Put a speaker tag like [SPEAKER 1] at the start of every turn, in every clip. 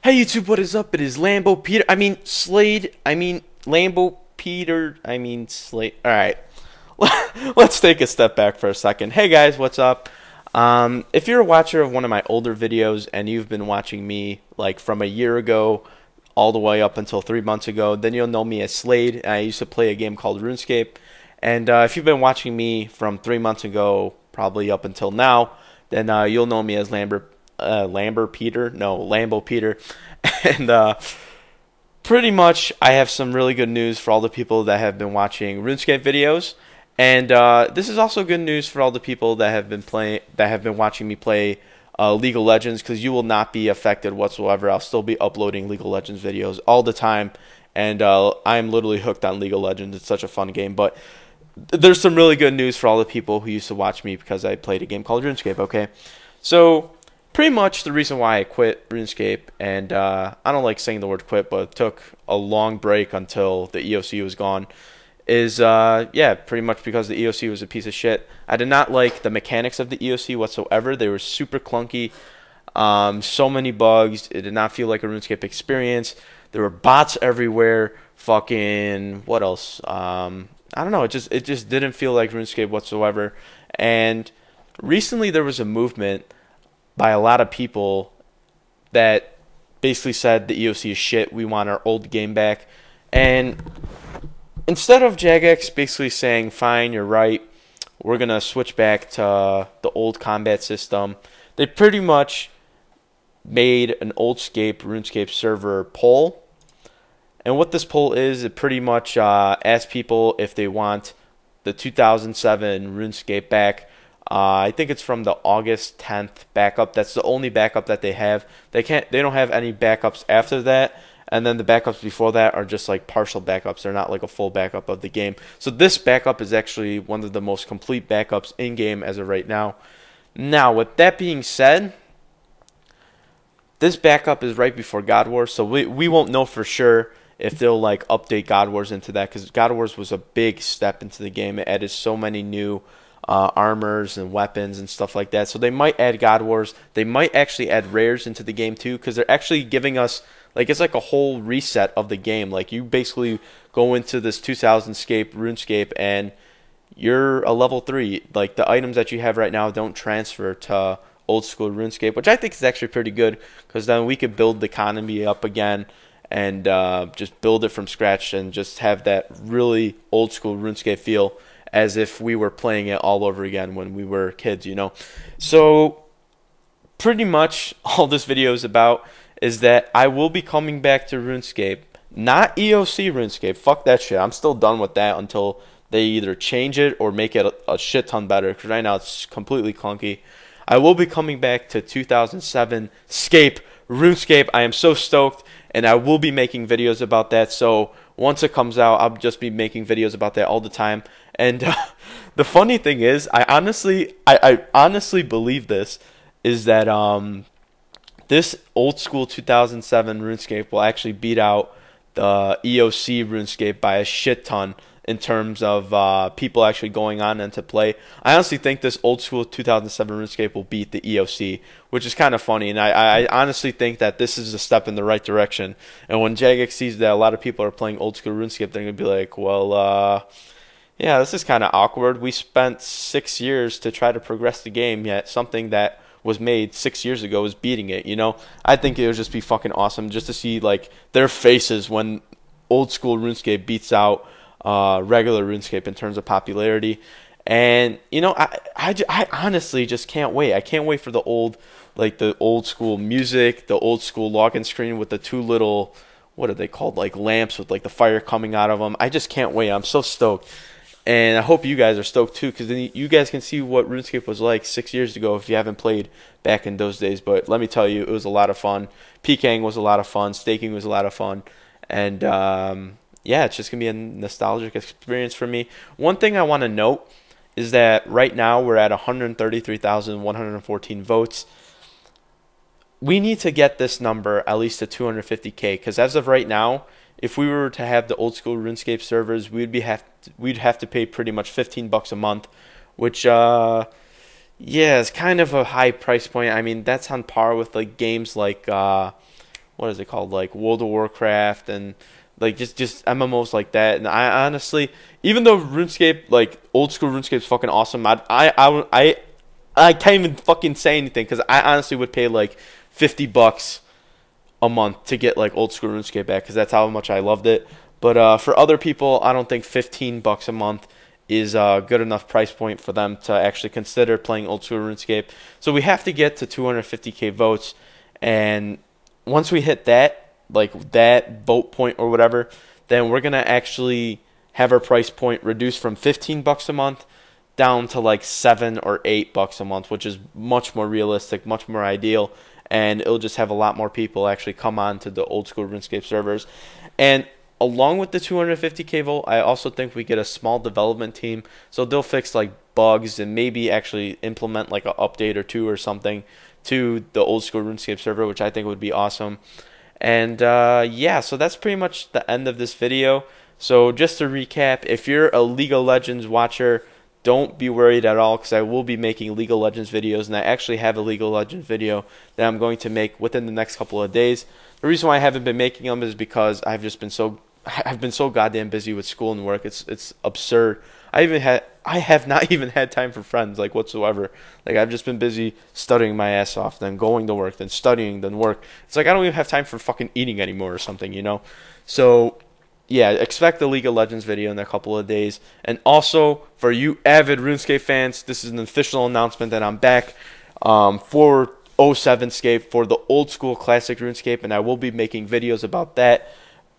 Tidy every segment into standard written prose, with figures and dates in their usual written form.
[SPEAKER 1] Hey YouTube, what is up? It is Lambo Peter. I mean Slade. I mean Lambo Peter. I mean Slade. All right, let's take a step back for a second. Hey guys, what's up? If you're a watcher of one of my older videos and you've been watching me like from a year ago all the way up until 3 months ago, then you'll know me as Slade. I used to play a game called RuneScape. And if you've been watching me from 3 months ago, probably up until now, then you'll know me as Lambo Peter. And pretty much I have some really good news for all the people that have been watching RuneScape videos. And this is also good news for all the people that have been watching me play League of Legends, because you will not be affected whatsoever. I'll still be uploading League of Legends videos all the time, and I'm literally hooked on League of Legends. It's such a fun game. But there's some really good news for all the people who used to watch me because I played a game called RuneScape. Okay, so pretty much the reason why I quit RuneScape, and I don't like saying the word quit, but it took a long break until the EOC was gone, is yeah, pretty much because the EOC was a piece of shit. I did not like the mechanics of the EOC whatsoever. They were super clunky, so many bugs. It did not feel like a RuneScape experience. There were bots everywhere. Fucking what else? I don't know. It just didn't feel like RuneScape whatsoever. And recently there was a movement by a lot of people that basically said the EOC is shit. We want our old game back. And instead of Jagex basically saying, fine, you're right, we're going to switch back to the old combat system, they pretty much made an old-scape RuneScape server poll. And what this poll is, it pretty much asks people if they want the 2007 RuneScape back. I think it's from the August 10th backup. That's the only backup that they have. They don't have any backups after that. And then the backups before that are just like partial backups. They're not like a full backup of the game. So this backup is actually one of the most complete backups in game as of right now. Now, with that being said, this backup is right before God Wars, so we won't know for sure if they'll like update God Wars into that, because God Wars was a big step into the game. It added so many new armors and weapons and stuff like that. So they might add God Wars. They might actually add rares into the game too, because they're actually giving us, like, it's like a whole reset of the game. Like, you basically go into this 2000scape RuneScape and you're a level 3. Like, the items that you have right now don't transfer to old school RuneScape, which I think is actually pretty good, because then we could build the economy up again and just build it from scratch and just have that really old school RuneScape feel as if we were playing it all over again when we were kids, you know. So pretty much all this video is about is that I will be coming back to RuneScape, not EOC RuneScape. Fuck that shit. I'm still done with that until they either change it or make it a shit ton better, because right now it's completely clunky. I will be coming back to 2007scape RuneScape. I am so stoked, and I will be making videos about that. So once it comes out, I'll just be making videos about that all the time. And the funny thing is, I honestly believe this, is that this old school 2007 RuneScape will actually beat out the EOC RuneScape by a shit ton in terms of people actually going on and to play. I honestly think this old school 2007 RuneScape will beat the EOC, which is kind of funny. And I honestly think that this is a step in the right direction. And when Jagex sees that a lot of people are playing old school RuneScape, they're going to be like, well, yeah, this is kind of awkward. We spent 6 years to try to progress the game, yet something that was made 6 years ago is beating it, you know? I think it would just be fucking awesome just to see, like, their faces when old school RuneScape beats out regular RuneScape in terms of popularity. And, you know, I honestly just can't wait. I can't wait for the old school music, the old school login screen with the two little, what are they called, like lamps with like the fire coming out of them. I just can't wait. I'm so stoked. And I hope you guys are stoked too, because then you guys can see what RuneScape was like 6 years ago if you haven't played back in those days. But let me tell you, it was a lot of fun. PKing was a lot of fun. Staking was a lot of fun. And yeah, it's just going to be a nostalgic experience for me. One thing I want to note is that right now we're at 133,114 votes. We need to get this number at least to 250K, because as of right now, if we were to have the old school RuneScape servers, we'd have to pay pretty much $15 a month, which yeah, it's kind of a high price point. I mean, that's on par with like games like what is it called, like World of Warcraft and like just MMOs like that. And I honestly, even though RuneScape, like old school RuneScape is fucking awesome, I can't even fucking say anything because I honestly would pay like $50 a month to get like old school RuneScape back because that's how much I loved it. But for other people, I don't think $15 a month is a good enough price point for them to actually consider playing old school RuneScape. So we have to get to 250k votes, and once we hit that, like that vote point or whatever, then we're gonna actually have our price point reduced from $15 a month down to like $7 or $8 a month, which is much more realistic, much more ideal, and it'll just have a lot more people actually come on to the old school RuneScape servers. And along with the 250k vote, I also think we get a small development team, so they'll fix like bugs and maybe actually implement like an update or two or something to the old school RuneScape server, which I think would be awesome. And yeah, so that's pretty much the end of this video. So just to recap, if you're a League of Legends watcher, don't be worried at all because I will be making League of Legends videos, and I actually have a League of Legends video that I'm going to make within the next couple of days. The reason why I haven't been making them is because I've been so goddamn busy with school and work. It's absurd. I have not even had time for friends like whatsoever. Like I've just been busy studying my ass off, then going to work, then studying, then work. It's like I don't even have time for fucking eating anymore or something, you know? So yeah, expect the League of Legends video in a couple of days. And also, for you avid RuneScape fans, this is an official announcement that I'm back for 2007scape, for the old school classic RuneScape, and I will be making videos about that.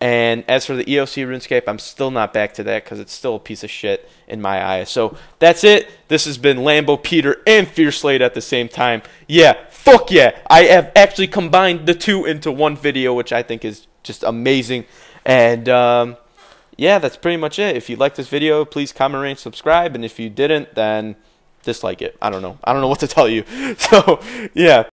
[SPEAKER 1] And as for the EOC RuneScape, I'm still not back to that because it's still a piece of shit in my eyes. So that's it. This has been Lambo Peter and FearSlayed at the same time. Yeah, fuck yeah. I have actually combined the two into one video, which I think is just amazing. And yeah, that's pretty much it. If you liked this video, please comment, rate, subscribe. And if you didn't, then dislike it. I don't know what to tell you. So yeah.